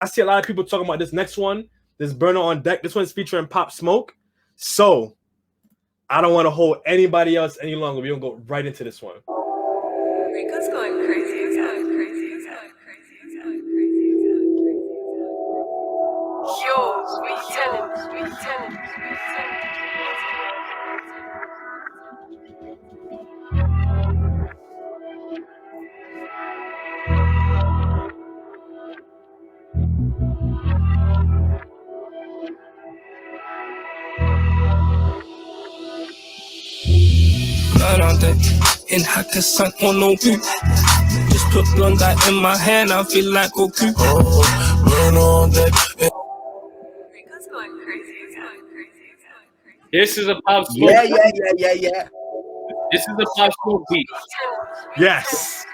I see a lot of people talking about this next one, this burner on deck. This one's featuring Pop Smoke. So I don't want to hold anybody else any longer. We're gonna go right into this one. Rico's going crazy. Yo, sweet tenant. Blood on deck, in Hakkasan on no boot. Just put blonde eye in my hand, I feel like Goku. Oh, burn on deck. Rico's going crazy. This is a Pop Smoke. Yeah. This is a Pop Smoke beat. Yes.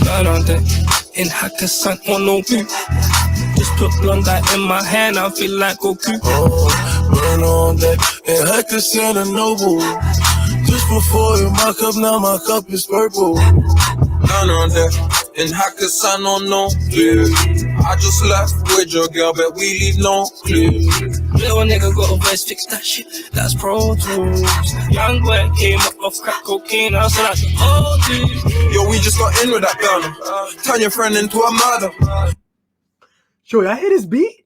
Blood on deck, in Hakkasan on no boot. Just put blonde eye in my hand, I feel like Goku. Oh, burn on deck, in Hakkasan and Noble. Just before in my cup, now my cup is purple. None on deck, in Hakkasan on no clear. I just left with your girl, but we leave no clue. Little nigga got a voice, fix that shit, that's Pro Tools. Young boy came up off crack cocaine, I said that's old dude. Yo, we just got in with that burner. Turn your friend into a murder. Yo, y'all hear this beat?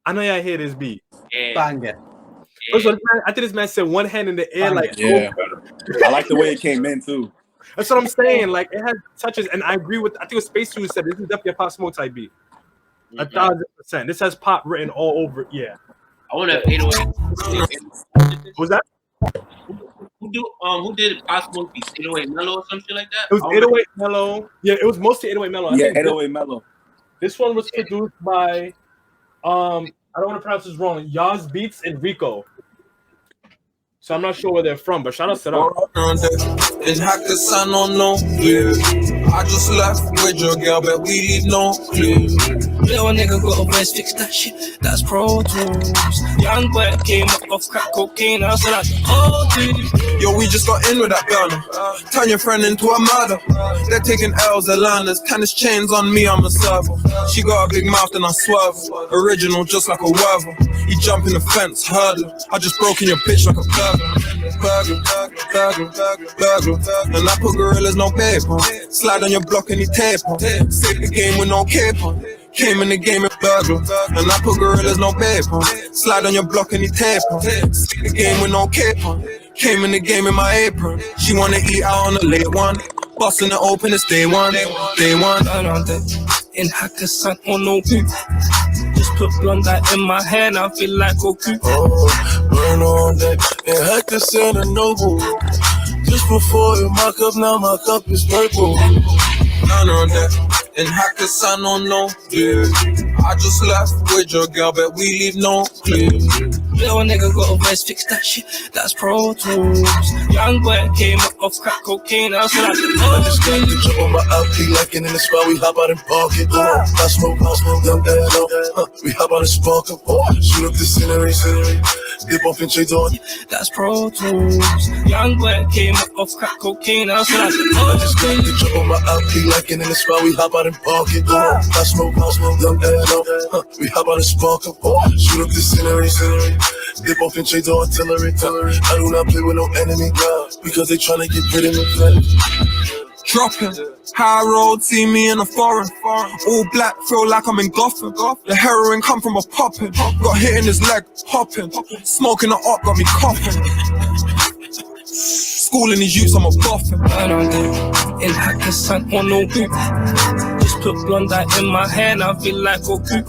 I know y'all hear this beat. Yeah. Banger. Also, I think this man said one hand in the air, like, Yeah. I like the way it came in too. That's what I'm saying. Like, it has touches, and I agree with. I think it was Space Who said this is definitely a Pop Smoke type beat. 1,000%. This has pop written all over. Yeah. I want to 808. What was that? Who did Pop Smoke beats? 808 Mellow or something like that? It was 808 Mellow. Yeah, it was mostly 808 Mellow. Yeah, 808 Mellow. This one was produced by I don't want to pronounce this wrong. Yaz Beats and Rico. So I'm not sure where they're from, but shout out to them. In Hakkasan on no clear. I just left with your girl, but we leave no clue. Little nigga got a voice, fix that shit, that's Pro Tools. Young boy came up off crack cocaine, I said that's old dude. Yo, we just got in with that burner. Turn your friend into a murder. They're taking L's, they're learners. Tennis chains on me, I'm a server. She got a big mouth and I swerve. Original, just like a werver. You jump in the fence, hurdle. I just broke in your bitch like a burglar. And I put gorillas, no paper. Slide on your block and he tape on. Save the game with no caper. Came in the game and burglar. And I put gorillas, no paper. Slide on your block and he tape on. Save the game with no caper. Came in the game in my apron. She wanna eat out on the late one. Busting it open, it's day one. Burn on deck, in Hakkasan on no boot. Just put blonde eye in my hand, I feel like Goku. Oh, burn on deck, in Hakkasan and Noble. Just before in my cup, now my cup is purple. None on deck, in Hakkasan on no clear. I just left with your girl, but we leave no clue. Little nigga got a voice, fix that shit, that's Pro Tools. Young boy came up off crack cocaine, I said that's I just came to jump on my LP like in the spot, we hop out and park it. I smoke, young dad, we hop out and spark up. Shoot up the scenery, dip off and chase on. that's Pro Tools. Young boy came up off crack cocaine, I said that's I just came to jump on my LP like in the spot, we hop out and park it. I smoke, young dad, we hop out and spark up. Shoot up the scenery, dip off and chase the artillery. I do not play with no enemy, because they tryna get rid of me. Dropping, high road, see me in a foreign. All black, feel like I'm in Gotham. The heroin come from a poppin'. Got hit in his leg, hopping. Smoking the up, got me coughing. Schooling these youths, I'm a boffin'. Burn on deck, in Hakkasan on no boot. Just put blonde eye in my hand, I feel like Goku.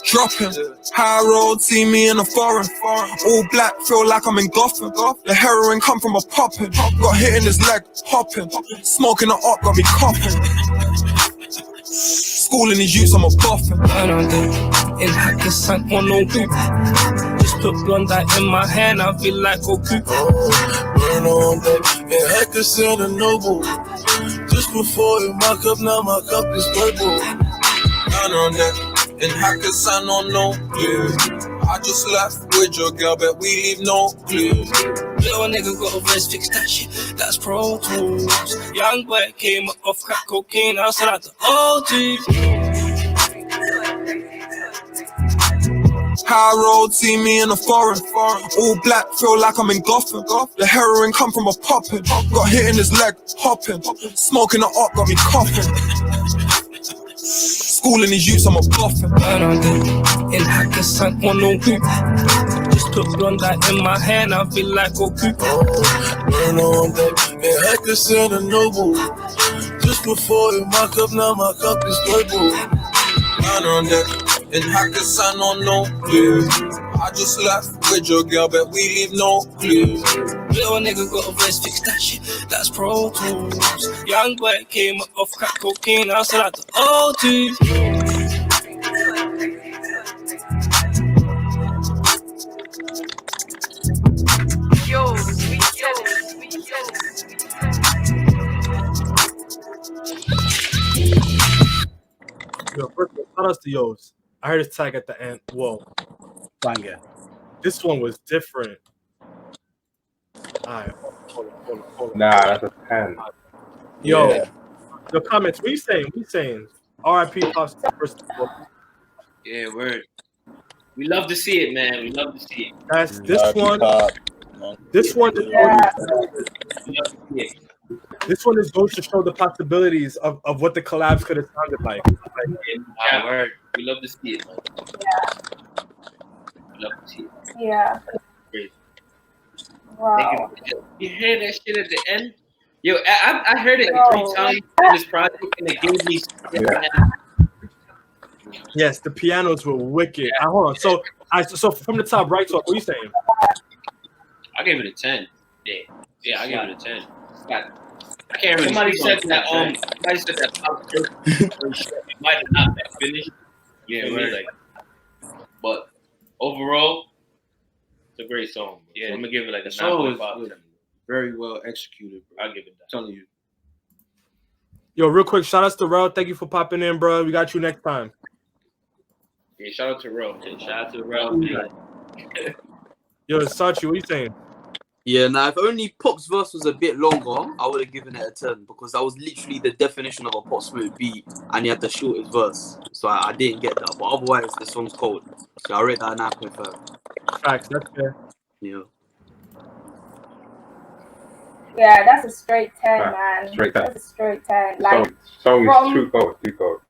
Dropping, high road, see me in a foreign. All black, feel like I'm in Gotham. The heroin come from a poppin'. Got hit in his leg, hopping. Smoking the up, got me coughing. Schooling these youths, I'm a boffin'. Burn on deck, in Hakkasan on no boot. Just put blonde eye in my hand, I feel like Goku. Burn on deck, in Hakkasan and Noble. Just before in my cup, now my cup is purple. None on that, and how could I don't know? Yeah, I just left with your girl, but we leave no clue. Little nigga got a verse, fix that shit, that's Pro Tools. Young boy came off crack cocaine, I said out the OG. High road, see me in the foreign. All black, feel like I'm in Gotham. The heroin come from a poppin'. Got hit in his leg, hopping. Smoking the up, got me coughing. Schooling these youths, I'm a bluffing. Burn on them, in Hakkasan on no hoop. Just put blonde light in my hand, I feel like Goku. Burn on that, and heck is in a noble. Just before in my cup, now my cup is purple. None on that. And how could I don't know? Yeah, I just left with your girl, but we leave no clue. Little nigga got a verse, fix that shit, that's Pro Tools. Young boy came off crack cocaine, I said out the OG. Yo, sweet tennis, sweet tennis, sweet tennis. Yo, first of all, shout out to Yo's. I heard his tag at the end. Whoa. Banger. This one was different. Alright, hold on. Nah, that's a 10. Yo, Yeah. your comments, what you saying? What you saying? R.I.P. Pops first of all. Yeah, word. We love to see it, man. We love to see it. That's this one. This one is We love to see it. this one is going to show the possibilities of what the collabs could have sounded like. Yeah, word. We love to see it, man. Yeah. We love to see it. Yeah. Great. Wow. You hear that shit at the end? Yo, I heard it 3 times in this project, and it gave me. Yes, the pianos were wicked. Hold on. So from the top right, so what are you saying? I gave it a 10. Yeah, I gave it a 10. I can't really. Somebody said that Pop it might have not been finished. Yeah, right. Like, but overall, it's a great song. Bro. Yeah, I'm gonna give it like a 9.5. Very well executed, bro. I'll give it that. I'm telling you. Yo, real quick, shout outs to Rel. Thank you for popping in, bro. We got you next time. Yeah, shout out to Rel. Yeah, shout out to Rel. Yo, Sachi, what you saying? Yeah, now if only Pop's verse was a bit longer, I would have given it a 10 because that was literally the definition of a Pop Smoke beat and he had the shortest verse. So I didn't get that. But otherwise, the song's cold. So I rate that a 9.5. Facts, that's fair. Yeah. Yeah, that's a straight 10, man. Straight 10. That's a straight 10. Like, Song from is too cold.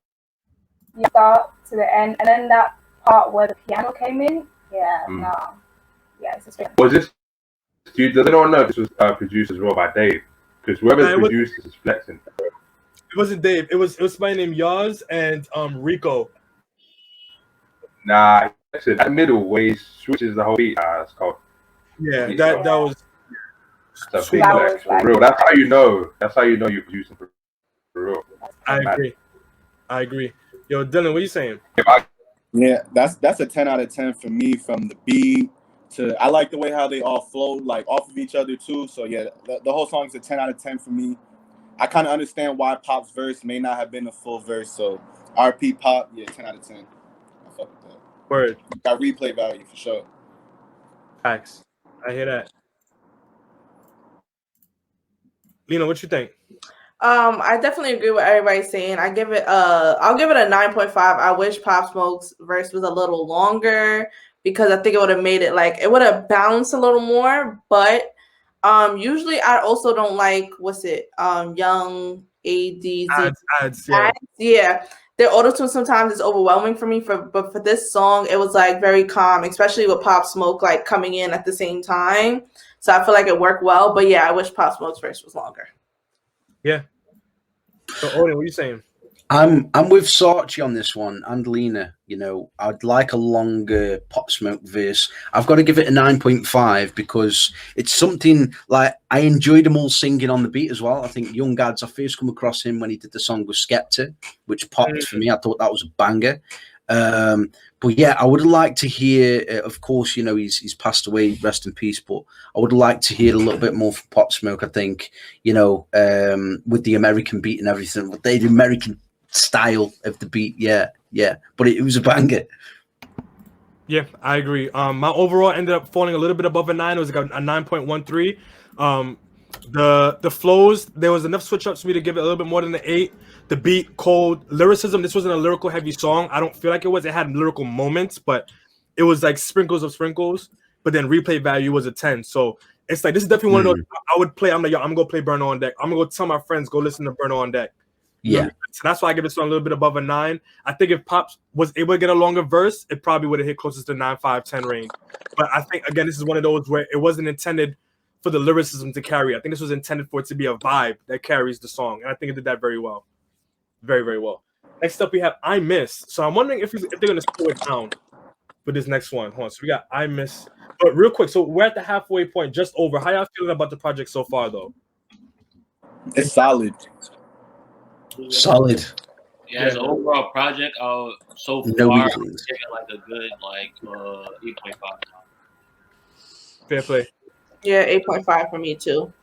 the start to the end, and then that part where the piano came in, yeah, no. Yeah, it's a straight 10. Was this? Does anyone know if this was produced as well by Dave? Because whoever produced this is flexing. It wasn't Dave. It was somebody named Yaz and Rico. Nah, that middle where he switches the whole beat. It's called. Yeah, that was. That's a big flex for real. That's how you know. That's how you know you're producing for real. I agree. Yo, Dylan, what you saying? Yeah, that's a 10 out of 10 for me. From the beat to, I like the way how they all flowed like off of each other too. So yeah, the whole song is a 10 out of 10 for me. I kind of understand why Pop's verse may not have been a full verse. So RP Pop, yeah, 10 out of 10. I fuck with that. Word. Got replay value for sure. Facts. I hear that. Lena, what you think? I definitely agree with everybody saying. I'll give it a 9.5. I wish Pop Smoke's verse was a little longer because I think it would have made it like it would have bounced a little more. But usually I also don't like Young ADZ ads, yeah. Their auto-tune sometimes is overwhelming for me. But for this song, it was like very calm, especially with Pop Smoke like coming in at the same time. So I feel like it worked well. But yeah, I wish Pop Smoke's verse was longer. Yeah. So Odin, what are you saying? I'm with Sarchi on this one and Lena. You know, I'd like a longer Pop Smoke verse. I've got to give it a 9.5 because it's something like I enjoyed them all singing on the beat as well. I think Young Gads, I first come across him when he did the song with Skepta, which popped for me. I thought that was a banger. But yeah, I would like to hear. Of course, you know he's passed away. Rest in peace. But I would like to hear a little bit more from Pop Smoke. I think you know with the American beat and everything, but the American style of the beat. Yeah. But it was a banger. Yeah, I agree. My overall ended up falling a little bit above a 9. It was like a 9.13. The flows, there was enough switch ups for me to give it a little bit more than an 8. The beat, cold, lyricism. This wasn't a lyrical heavy song. I don't feel like it was. It had lyrical moments, but it was like sprinkles of sprinkles. But then replay value was a 10. So it's like this is definitely one of those I would play. I'm like, yo, I'm gonna go play Burner on Deck. I'm gonna go tell my friends go listen to Burner on Deck. Yeah. So that's why I give this one a little bit above a 9. I think if Pops was able to get a longer verse, it probably would have hit closest to 9, 5, 10 range. But I think again, this is one of those where it wasn't intended for the lyricism to carry. I think this was intended for it to be a vibe that carries the song, and I think it did that very well, very, very well. Next up, we have I Miss. So I'm wondering if they're gonna slow it down for this next one. Hold on. So we got I Miss. But real quick, so we're at the halfway point, just over. How y'all feeling about the project so far, though? It's solid. Solid. Yeah, as an overall project, so No far, I weaklings. would give it like a good 8.5. Fair play. Yeah, 8.5 for me too.